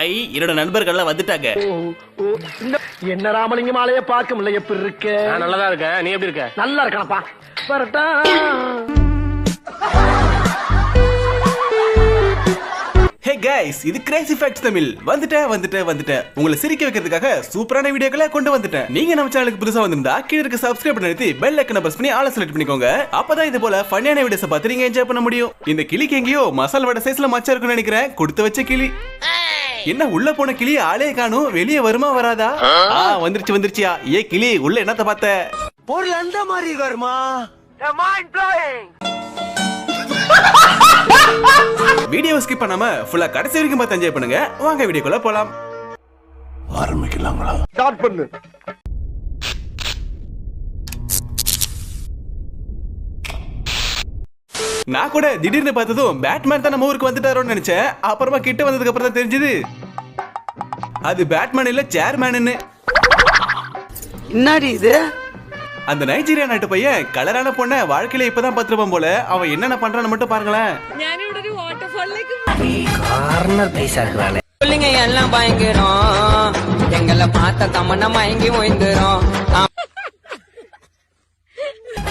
ஐ என்னோட நண்பர்கள்லாம் வந்துட்டாங்க. என்ன ராமலிங்கம் ஆலைய பார்க்க முடியல. எப்படி இருக்க? நல்லதா இருக்க. நீ எப்படி இருக்க? நல்லா இருக்கணப்பா. வரட்டா. ஹே கைஸ், இது கிரேசி ஃபேக்ட்ஸ் தமிழ். வந்துட்டேன். உங்களை சிரிக்க வைக்கிறதுக்காக சூப்பரான வீடியோக்களை கொண்டு வந்துட்டேன். நீங்க நம்ம சேனலுக்கு புதுசா வந்திருந்தா கீழ இருக்க சப்ஸ்கிரைப் பண்ணி பெல் ஐகானை பிரஸ் பண்ணி ஆல் செலக்ட் பண்ணிக்கோங்க. அப்பதான் இது போல ஃபன்னியான வீடியோஸ் பார்த்து நீங்க என்ஜாய் பண்ண முடியும். இந்த கிளிக்கு எங்கேயோ மசால் வடை சைஸ்ல மச்சா இருக்குன்னு நினைக்கிறேன். கொடுத்து வச்ச கிளி. என்ன உள்ள போன கிளி ஆளே காணும். வெளியே வருமா வராதா? வந்துருச்சியா. ஏ கிளி, உள்ள என்னத்த பார்த்த? பொருள் அந்த மாதிரி வருமா? வீடியோ ஸ்கிப் பண்ணாம ஃபுல்லா கடைசி வரைக்கும் பார்த்து என்ஜாய் பண்ணுங்க. வாங்க வீடியோக்குள்ள போலாம். ஆரம்பிக்கலாங்களா? ஸ்டார்ட் பண்ணு. நான் கூட திடீர்னு பார்த்ததும் பேட்மேன் தான் நம்ம ஊருக்கு வந்துட்டாரோன்னு நினைச்சேன். அப்புறமா கிட்ட வந்ததுக்கு அப்புறம் தான் தெரிஞ்சது அது பேட்மேன் இல்ல சேர்மேன்னு. என்னடி இது? அந்த நைஜீரியா நாட்டு பையன் கலரான பொண்ண வாழ்க்கையில இப்பதான் பார்த்திருப்பான் போல. அவன் என்னென்ன பண்றான்னு மட்டும் பாருங்களேன். கார்னர் பைசா இருக்கிறானே. சொல்லுங்க எல்லாம் பயங்கரம். எங்களை பார்த்த தமன்னா மயங்கி ஓய்ந்துரும்.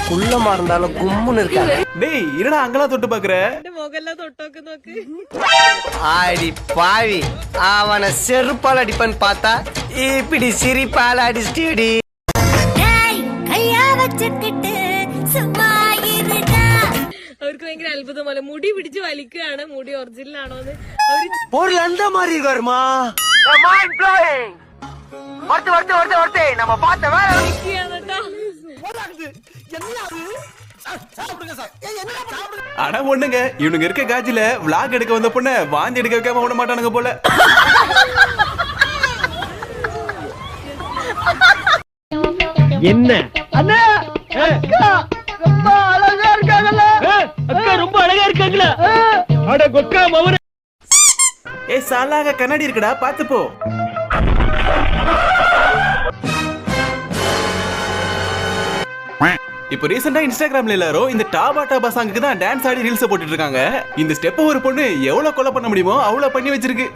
குள்ளமா இருந்தாலும் கும்முன்னு இருக்காங்க. டேய் என்னடா அங்கெல்லாம் தொட்டு பாக்குற? ஆடி பாவி, அவனை செருப்பால் அடிப்பன்னு பார்த்தா இப்படி சிரிப்பால் அடிச்சிடி. അവർക്ക് ഭയങ്കര അത്ഭുതമല്ല. മുടി പിടിച്ച് വലിക്കുകയാണ്. മുടി ഒറിജിനൽ ആണോ பொருள் அந்த மாதிரி வருமா? நம்ம பார்த்த ஆனா ஒண்ணுங்க, இவனுங்க இருக்க காட்சியில விளாக் எடுக்க வந்த பொண்ண வாந்தி எடுக்க வைக்காம விட மாட்டானுங்க போல. என்ன அண்ணா, அக்கா ரொம்ப அழகா இருக்காங்கல்ல? அக்கா ரொம்ப அழகா இருக்காங்களா? அட கொக்கா மவன. ஏ சாலாக கண்ணாடி இருக்குடா, பாத்து போ. இப்போ ரீசெண்டா இன்ஸ்டாகிராம்ல எல்லாரும் இந்த டாபா சாங்குக்கு தான் டான்ஸ் ஆடி ரீல்ஸ் போட்டுட்டு இருக்காங்க. இந்த ஸ்டெப் ஒரு பொண்ணு எவ்வளவு கொலை பண்ண முடியுமோ அவ்வளவு பண்ணி வச்சிருக்கு.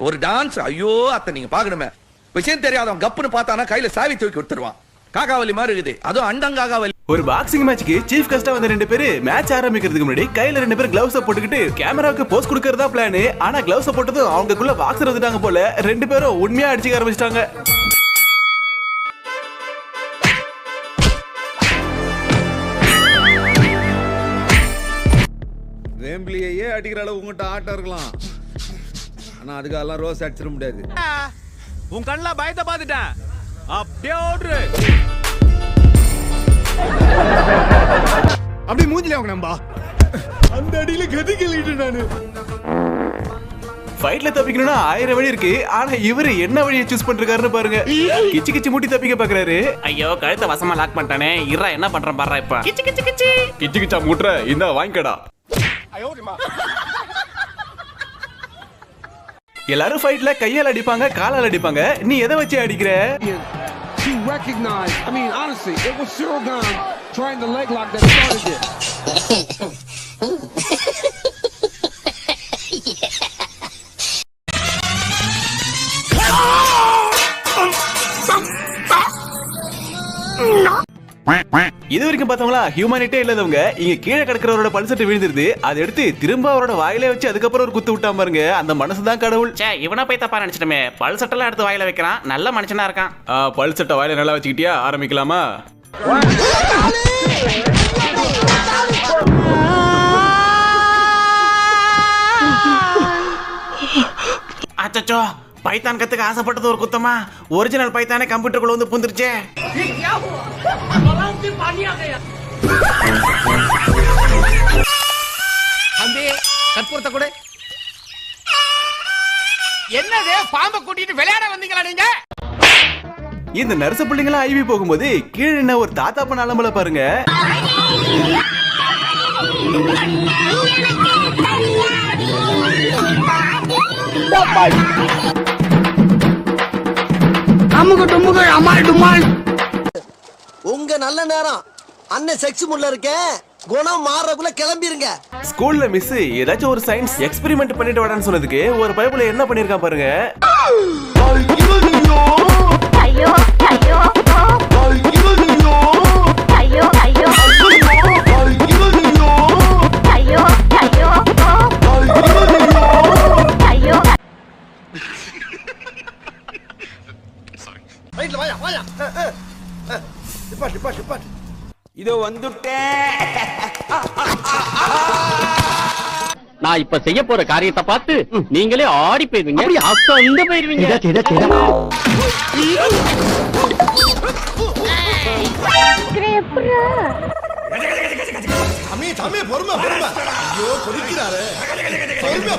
ஒரு டான்ஸ், ஐயோ அத்தை நீங்க பாக்கணுமே. விஷயம் தெரியாதவன் கப்புன்னு பார்த்தானா கையில சாவி தூக்கி விட்டுருவான். காகாவலி மாதிரி இருக்குது. அதுவும் அண்டங்காகாவலி. ஒரு பாக்ஸிங் மேட்ச்க்கு சீஃப் கெஸ்டா வந்த 2 பேரு மேட்ச் ஆரம்பிக்கிறதுக்கு முன்னாடி கையில 2 பேர் கிளவுஸ் போட்டுக்கிட்டு கேமராவுக்கு போஸ் கொடுக்கறதா பிளான். ஆனா கிளவுஸ் போட்டதும் அவங்களுக்குள்ள பாக்ஸர் வந்துட்டாங்க போல. 2 பேரும் உண்மையா அடிச்சுக்க ஆரம்பிச்சிட்டாங்க. வேம்பிலியே அடிக்கிற அளவு உங்ககிட்ட ஆட்டம் இருக்கலாம். ஆனா அதுக்கெல்லாம் ரோஸ் அடிச்சிட முடியாது. உன் கண்ணுல பயத்தை பார்த்துட்டேன். அப்படியே ஓடுற. அப்படி மூஞ்சில அவங்க நம்பா. அந்த அடியில கதி கிள்ளிட்டு நானு. ஃபைட்ல தப்பிக்கணும்னா 1000 வழி இருக்கு. ஆனா இவரு என்ன வழியை சூஸ் பண்றாருன்னு பாருங்க. கிச்சி கிச்சி மூட்டி தப்பிக்க பாக்குறாரு. ஐயோ கழுத்தை வசமா லாக் பண்ணிட்டானே. இறா என்ன பண்றான் பாறா. இப்ப கிச்சி கிச்சி கிச்சி கிச்சி கிச்சா மூட்ற. இந்த வாங்கிக்கடா. எல்லாரும் ஃபைட்ல கையால அடிப்பாங்க, காலால அடிப்பாங்க. நீ எதை வச்சு அடிக்கிற? She recognized, I mean, honestly, it was Shurigan trying the leg lock that started it. இது வரைக்கும் பார்த்தவங்களா ஹியூமனிட்டே இல்லாதவங்க இங்க கீழே கிடக்கிறவரோட பல்சட்டு விழுந்துருது. அதை எடுத்து திரும்ப அவரோட வாயில வச்சு அதுக்கப்புறம் ஒரு குத்து விட்டா பாருங்க. அந்த மனசுதான் கடவுள். இவனா போய் தப்பா நினைச்சிட்டமே. பல்சட்டெல்லாம் எடுத்து வாயில வைக்கிறான். நல்ல மனுஷனா இருக்கான். பல்சட்டை வாயில நல்லா வச்சுக்கிட்டியா? ஆரம்பிக்கலாமா? அச்சச்சோ, பைத்தான் கத்துக்க ஆசைப்பட்டது ஒரு குத்தமா? ஒரிஜினல் பைத்தானே கம்ப்யூட்டருக்குள்ள வந்து புந்துருச்சே. கற்பூரத்தை கூட என்னது பாம்பை கூட்டிட்டு விளையாட வந்தீங்களா நீங்க? இந்த நர்ச பிள்ளைங்களா ஐவி போகும்போது கீழே என்ன ஒரு தாத்தா பண்ண அலம்பல பாருங்க. அமுக டுமுக அமால் டுமால். உங்க நல்ல நேரம். அண்ணன் செக்ஸ் முள்ள இருக்கேன். குணம் மாறக்குள்ள கிளம்பிருங்க. ஸ்கூல்ல மிஸ் ஏதாச்சும் ஒரு சயின்ஸ் எக்ஸ்பெரிமெண்ட் பண்ணிட்டு வாடான்னு சொன்னதுக்கு ஒரு பைபிள் என்ன பண்ணிருக்கான் பாருங்க. ஐயோ ஐயோ ஐயோ ஐயோ ஐயோ ஐயோ ஐயோ. ரைட்ல வாயா வாயா. டிபாட். இதோ வந்துட்டேன். நான் இப்ப செய்ய போற காரியத்தை பார்த்து நீங்களே ஆடி போயிருவீங்க. அசந்து போயிருவீங்க.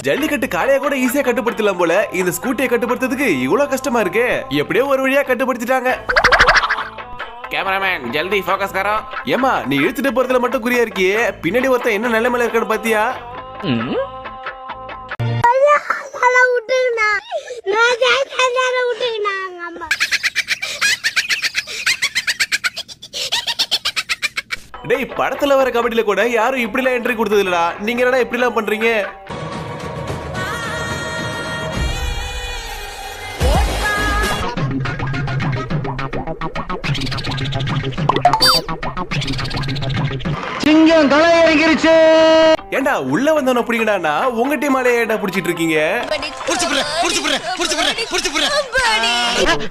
ஜல்லிக்கட்டு காளைய கூட ஈஸியா கட்டுப்படுத்தலாம் போல, இந்த ஸ்கூட்டியை கட்டுப்படுத்துறதுக்கு இவ்வளவு கஷ்டமா இருக்கு. எப்படியோ ஒரு வழியா கட்டுப்படுத்திட்டாங்க. கேமராமேன் ஜல்தி ஃபோக்கஸ் கரோ. ஏமா நீ இழுத்துட்டு போறதுல மட்டும் குறியா இருக்கியே, பின்னாடி ஒருத்தன் என்ன நிலைமையில இருக்கான்னு பாத்தியா? டேய் படத்துல வர கபடியில கூட யாரும் இப்படி எல்லாம் என்ட்ரி கொடுத்தது இல்லடா. நீங்க என்னடா இப்படி எல்லாம் பண்றீங்க? சிங்கம் களை இறங்கிருச்சு. ஏண்டா உள்ள வந்தவன புடிங்கடானா உங்க டீம் ஆளே ஏண்டா புடிச்சிட்டு இருக்கீங்க?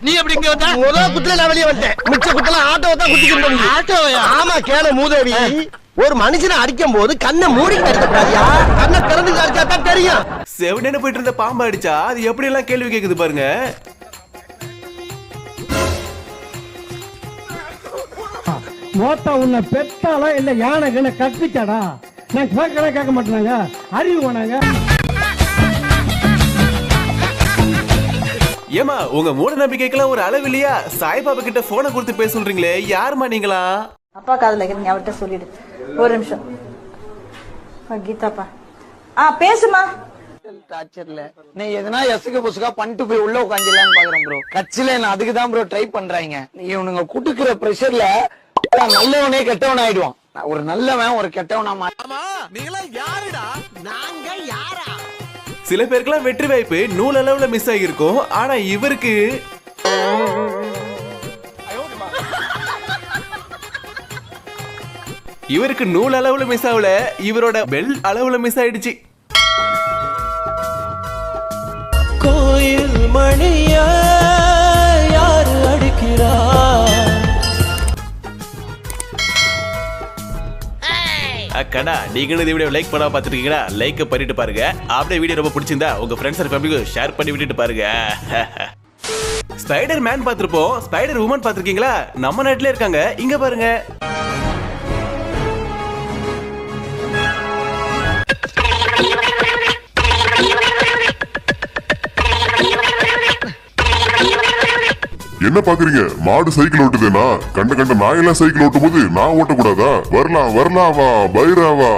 நீ எப்படி இங்க வந்த? முதல் குத்துல நான் வெளியே வந்துட்டேன். மிச்ச குத்துல ஆட்டோவை தான் குத்திக்கிட்டு. ஆட்டோவையா? ஆமா கேள மூதேவி. ஒரு மனுஷனை அடிக்கும் போது கண்ணை மூடி கட்டக்கூடாதியா? கண்ணை திறந்து காமிச்சா தான் தெரியும். செவனேன்னு போயிட்டு இருந்த பாம்பு அடிச்சா அது எப்படி எல்லாம் கேள்வி கேக்குது பாருங்க. மோத்தா உன்னை பெத்தாலா இல்ல யானை கண்ண கட்டிச்சாடா? நான் கேட்க மாட்டேனாங்க. அறிவு வேணாங்க. ஏமா உங்க மூட நம்பிக்கைக்கெல்லாம் ஒரு அளவு இல்லையா? சாய்பாபா கிட்ட போனை கொடுத்து பேச சொல்றீங்களே, யாருமா நீங்களா? அப்பா காதுல இருக்கிறீங்க, அவர்கிட்ட சொல்லிடு. ஒரு நிமிஷம். கீதாப்பா பேசுமா. டார்ச்சர்ல நீ எதனா எசுக்கு புசுக்கா பண்ணிட்டு போய் உள்ள உட்காந்துலான்னு பாக்குறேன் ப்ரோ. கட்சியில நான் அதுக்கு தான் ப்ரோ ட்ரை பண்றாங்க. இவனுங்க குடுக்குற பிரஷர்ல நல்லவனே கெட்டவன் ஆயிடுவான். ஒரு நல்லவன் ஒரு கெட்டவனா நாங்க யாரா? சில பேருக்குலாம் வெற்றி வாய்ப்பு நூல் அளவுல மிஸ் ஆகியிருக்கும். ஆனா இவருக்கு நூல் அளவுல மிஸ் ஆகல, இவரோட பெல் அளவுல மிஸ் ஆயிடுச்சு. கோயில் மணிய யாரு அடிக்கிறா? அக்கடா நீங்களும் இந்த வீடியோ லைக் பண்ணா பாத்துருக்கீங்களா? லைக் பண்ணிட்டு பாருங்க. அப்படியே வீடியோ ரொம்ப பிடிச்சிருந்தா உங்க ஃப்ரெண்ட்ஸ் அண்ட் ஃபேமிலிக்கு ஷேர் பண்ணி விட்டுட்டு பாருங்க. ஸ்பைடர் மேன் பாத்திருப்போம், ஸ்பைடர் உமன் பாத்திருக்கீங்களா? நம்ம நாட்டிலே இருக்காங்க. இங்க பாருங்க. என்ன பாக்குறீங்க? மாடு சைக்கிள் ஓட்டுதுன்னா கண்ட நாயெல்லாம் சைக்கிள் ஓட்டும் போது நான் ஓட்டக்கூடாதா? வரலாவா பைராவா.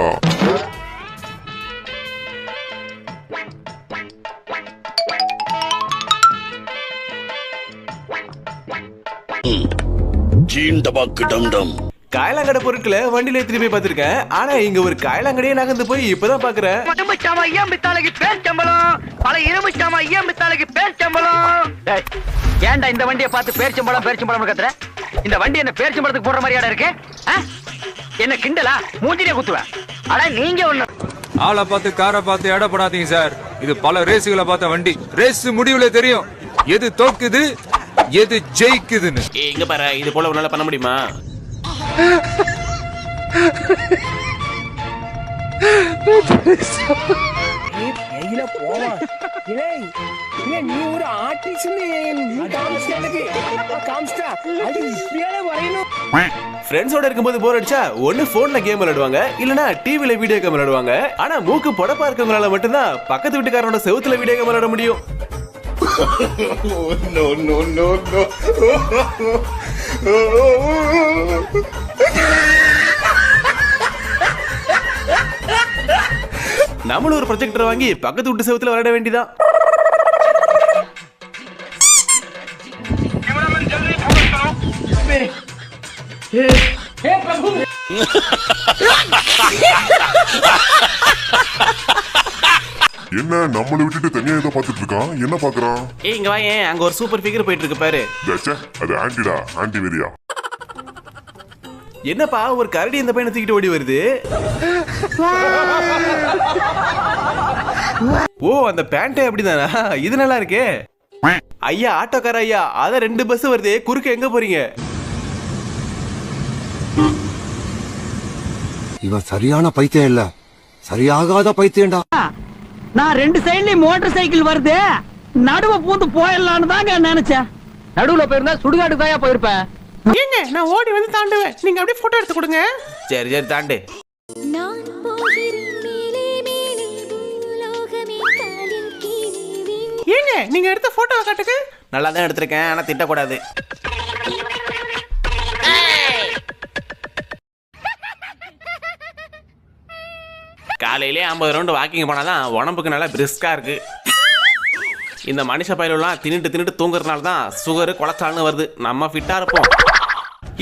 காயலாங்கடை பொருட்களை வண்டியில திரும்பி பார்த்திருக்கேன். ஆனா இங்க ஒரு காயலாங்கடையே நகர்ந்து போய் இப்பதான் பாக்குறேன். ஏன்டா இந்த வண்டியை பார்த்து பேர்ச்சம்பளம் கத்துற? இந்த வண்டி என்ன பேர்ச்சம்பளத்துக்கு போடுற மாதிரியாடா இருக்கு? என்ன கிண்டலா? மூஞ்சிலே குத்துவேன். ஆனா நீங்க ஒண்ணு ஆளை பார்த்து காரை பார்த்து எடப்படாதீங்க சார். இது பல ரேஸுகளை பார்த்த வண்டி. ரேஸ் முடிவுல தெரியும் எது தோக்குது எது ஜெயிக்குதுன்னு. இங்க பாரு, இது போல உன்னால பண்ண முடியுமா? நீ ஒரு ஆர்டிஸ்ட். ஃப்ரெண்ட்ஸோட இருக்கும்போது போர் அடிச்சா ஒண்ணு போன்ல கேம் விளையாடுவாங்க, இல்லனா டிவில வீடியோ கேம் விளையாடுவாங்க. ஆனா மூக்கு பொடப்பா இருக்கவங்களால மட்டும்தான் பக்கத்து வீட்டுக்காரனோட செவுத்துல வீடியோ கேம் விளையாட முடியும். நம்மளும் ஒரு ப்ரொஜெக்டர் வாங்கி பக்கத்து வீட்டு செவுத்துல விளையாட வேண்டியதான். என்ன நம்மளை விட்டுட்டு தனியா ஏதோ பாத்துட்டு இருக்கான்? என்ன பாக்குறான்? ஏய் இங்க வாயே, அங்க ஒரு சூப்பர் ஃபிகர் போயிட்டு இருக்கு பாரு. அது ஆன்டிடா, ஆன்டி வெரியா. என்னப்பா ஒரு கரடி இந்த பையனை தூக்கிட்டு ஓடி வருது? ஓ அந்த பேண்டே அப்படிதானா? இது நல்லா இருக்கே. ஐயா ஆட்டோக்கார ஐயா, அத 2 பஸ் வருது, குறுக்க எங்க போறீங்க? இவன் சரியான பைத்தியம் இல்ல, சரியாகாத பைத்தியம்டா. நான் 2 சைடுலயும் மோட்டார் சைக்கிள் வருது, நடுவ பூந்து போயிடலான்னு தாங்க நினைச்சேன். நடுவுல போயிருந்தா சுடுகாடு தாயா போயிருப்பேன். ஏங்க நான் ஓடி வந்து தாண்டுவேன், நீங்க அப்படியே போட்டோ எடுத்து கொடுங்க. சரி சரி தாண்டு. ஏங்க நீங்க எடுத்த போட்டோவை காட்டுங்க. நல்லா தான் எடுத்திருக்கேன், ஆனா திட்டக்கூடாது. காலையிலே 50 ரவுண்ட் வாக்கிங் போனாதான் உடம்புக்கு நல்லா பிரிஸ்கா இருக்கு. இந்த மனுஷ பயிரெல்லாம் தின்னுட்டு தூங்குறதுனால தான் சுகரு கொலஸ்ட்ரால்னு வருது. நம்ம ஃபிட்டா இருப்போம்.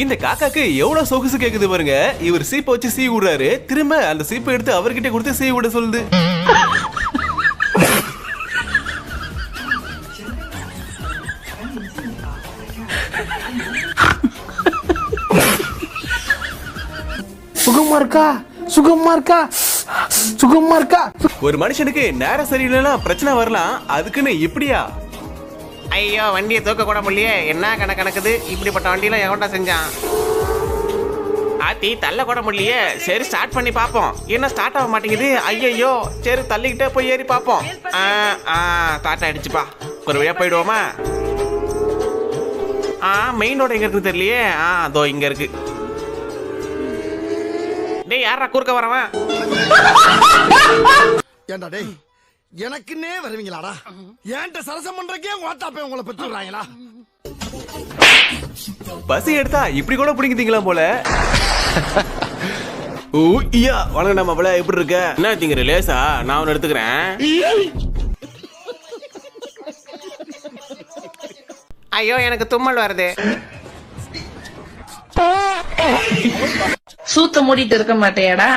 இந்த காக்காக்கு எவ்வளவு சொகுசு கேக்குது பாருங்க. இவர் சீப்பை வச்சு சீ விடுறாரு, திரும்ப அந்த சீப்பை எடுத்து அவர்கிட்ட கொடுத்து சீ விட சொல்லுது. சுகமா இருக்கா? ஒரு மனுஷனுக்கு நேரம் சரியில்லைன்னா பிரச்சனை வரலாம், அதுக்குன்னு இப்படியா? ஐயோ வண்டியை தூக்க கூட முடியலையே, என்ன கணக்குது? இப்படிப்பட்ட வண்டியெல்லாம் எவன்டா செஞ்சான்? ஆத்தி தள்ள கூட முடியலையே, சரி ஸ்டார்ட் பண்ணி பார்ப்போம். என்ன ஸ்டார்ட் ஆக மாட்டேங்குது? ஐயோ சரி தள்ளிக்கிட்டே போய் ஏறி பார்ப்போம். ஸ்டார்ட் ஆயிடுச்சுப்பா, ஒரு வழியா போயிடுவோமா? மெயின் ரோடு எங்க இருக்குன்னு தெரியலையே. அதோ இங்க இருக்கு. டேய் யாரா குறுக்க வரவன்? ஏண்டா டேய், எனக்குன்னே வருவீங்களாடா? ஏன்ட்ட சரசம் பண்றக்கே ஓட்டாப்பே உங்களை பெற்றுறாங்களா? பசி எடுத்தா இப்படி கூட பிடிக்குதீங்களா போல. ஓ ஐயா வணக்கம் மாப்பிள, எப்படி இருக்க? என்ன திங்கிற லேசா? நான் ஒன்னு எடுத்துக்கிறேன். ஐயோ எனக்கு தும்மல் வருது. சூத்த மூடிட்டு இருக்க மாட்டேடா.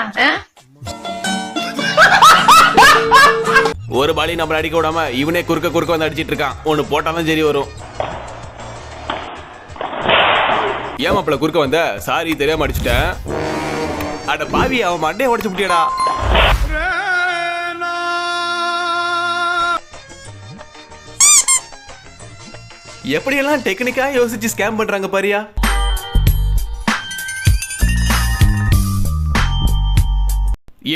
ஒரு பாலி நம்மள அடிக்க விடாம இவனே குறுக்க வந்து அடிச்சிட்டு இருக்கான். ஒன்னு போட்டாதான் சரி வரும். ஏன் மாப்பிள குறுக்க வந்த? சாரி தெரியாம அடிச்சிட்டேன். அட பாவி, அவன் மண்டையை உடைச்சு முட்டியடா. எப்படியெல்லாம் டெக்னிக்கா யோசிச்சு ஸ்கேம் பண்றாங்க பாரியா.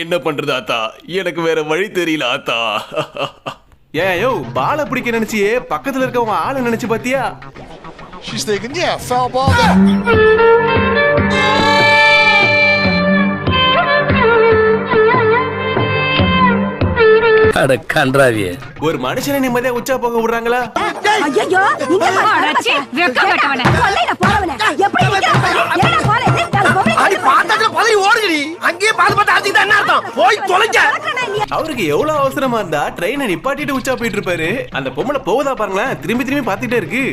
என்ன பண்றது ஆத்தா, எனக்கு வேற வழி தெரியல ஆத்தா. ஏன் யோ பாலை பிடிக்க நினைச்சியே, பக்கத்துல இருக்கவங்க ஆளை நினைச்சு பாத்தியா? She's thinking, yeah, foul ball there. அட கன்றாவியே, ஒரு மனுஷனை நிம்மதியா உச்சா போக விடுறாங்களா? ஐயோ நீங்க அடச்சி வெக்கப்பட்டவனே கொல்லையில போறவனே எப்படி என்ன போறே அடி பாத்ததுல பதறி ஓடுடி, அங்கேயே பாத்து அதுக்கு என்ன அர்த்தம்? போய் தொலைங்க. அவருக்கு எவ்வளவு அவசரமா இருந்தா ட்ரெயினை நிப்பாட்டிட்டு உச்சா போயிட்டு இருப்பாரு. அந்த பொம்பளை போகுதா பாருங்களேன், திரும்பி பாத்துட்டே இருக்கு.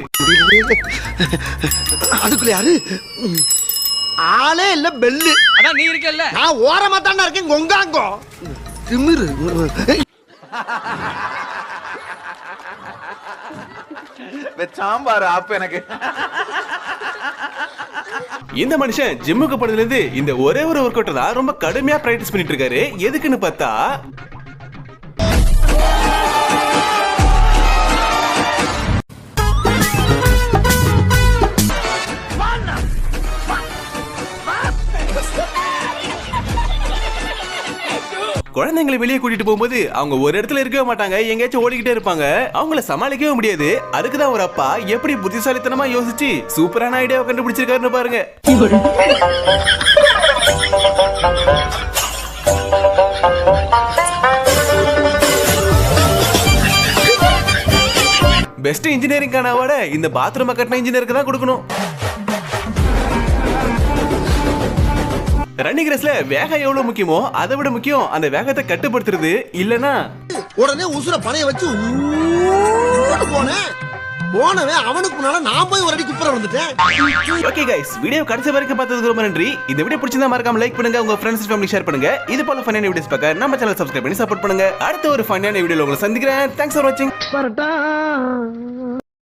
அதுக்குள்ள யாரு? ஆளே இல்ல பெல்லு. அதான் நீ இருக்கல்ல. நான் ஓரமா தான்டா இருக்கேன். கொங்காங்கோ திமிரு. சாம்பார் ஆப் எனக்கு. இந்த மனுஷன் ஜிம்முக்கு போனதுல இருந்து இந்த ஒரே ஒரு ஒர்க் அவுட் தான் ரொம்ப கடுமையா பிராக்டிஸ் பண்ணிட்டு இருக்காரு. எதுக்குன்னு பார்த்தா குழந்தைங்களை வெளியே கூட்டிட்டு போகும்போது அவங்க ஒரு இடத்துல இருக்கவே மாட்டாங்க, எங்கேயாச்சும் ஓடிக்கிட்டே இருப்பாங்க. அவங்கள சமாளிக்கவே முடியாது. அதுக்குதான் ஒரு அப்பா எப்படி புத்திசாலித்தனமா யோசிச்சு சூப்பரான ஐடியாவை கண்டுபிடிச்சிருக்காருன்னு பாருங்க. பெஸ்ட் இன்ஜினியரிங்கான அவார்டை இந்த பாத்ரூம் கட்டின இன்ஜினியருக்கு தான் கொடுக்கணும். ரன்னிங் ரேஸ்ல வேகம் எவ்வளவு முக்கியமோ அதை விட முக்கியம் அந்த வேகத்தை கட்டுப்படுத்துறது. இல்லனா உடனே உசுர பணைய வச்சு போனேன். போனவன் அவனுக்கு முன்னால நான் போய் ஒரு அடி குப்புற வந்துட்டேன். ஓகே கைஸ், வீடியோ கடைசி வரைக்கும் பார்த்ததுக்கு ரொம்ப நன்றி. இந்த வீடியோ பிடிச்சிருந்தா மறக்காம லைக் பண்ணுங்க, உங்க ஃப்ரெண்ட்ஸ் ஃபேமிலி ஷேர் பண்ணுங்க. இது போல ஃபன்னான வீடியோஸ் பார்க்க நம்ம சேனல் சப்ஸ்கிரைப் பண்ணி சப்போர்ட் பண்ணுங்க. அடுத்த ஒரு ஃபன்னான வீடியோல உங்களை சந்திக்கிறேன். தேங்க்ஸ் ஃபார் வாட்சிங்.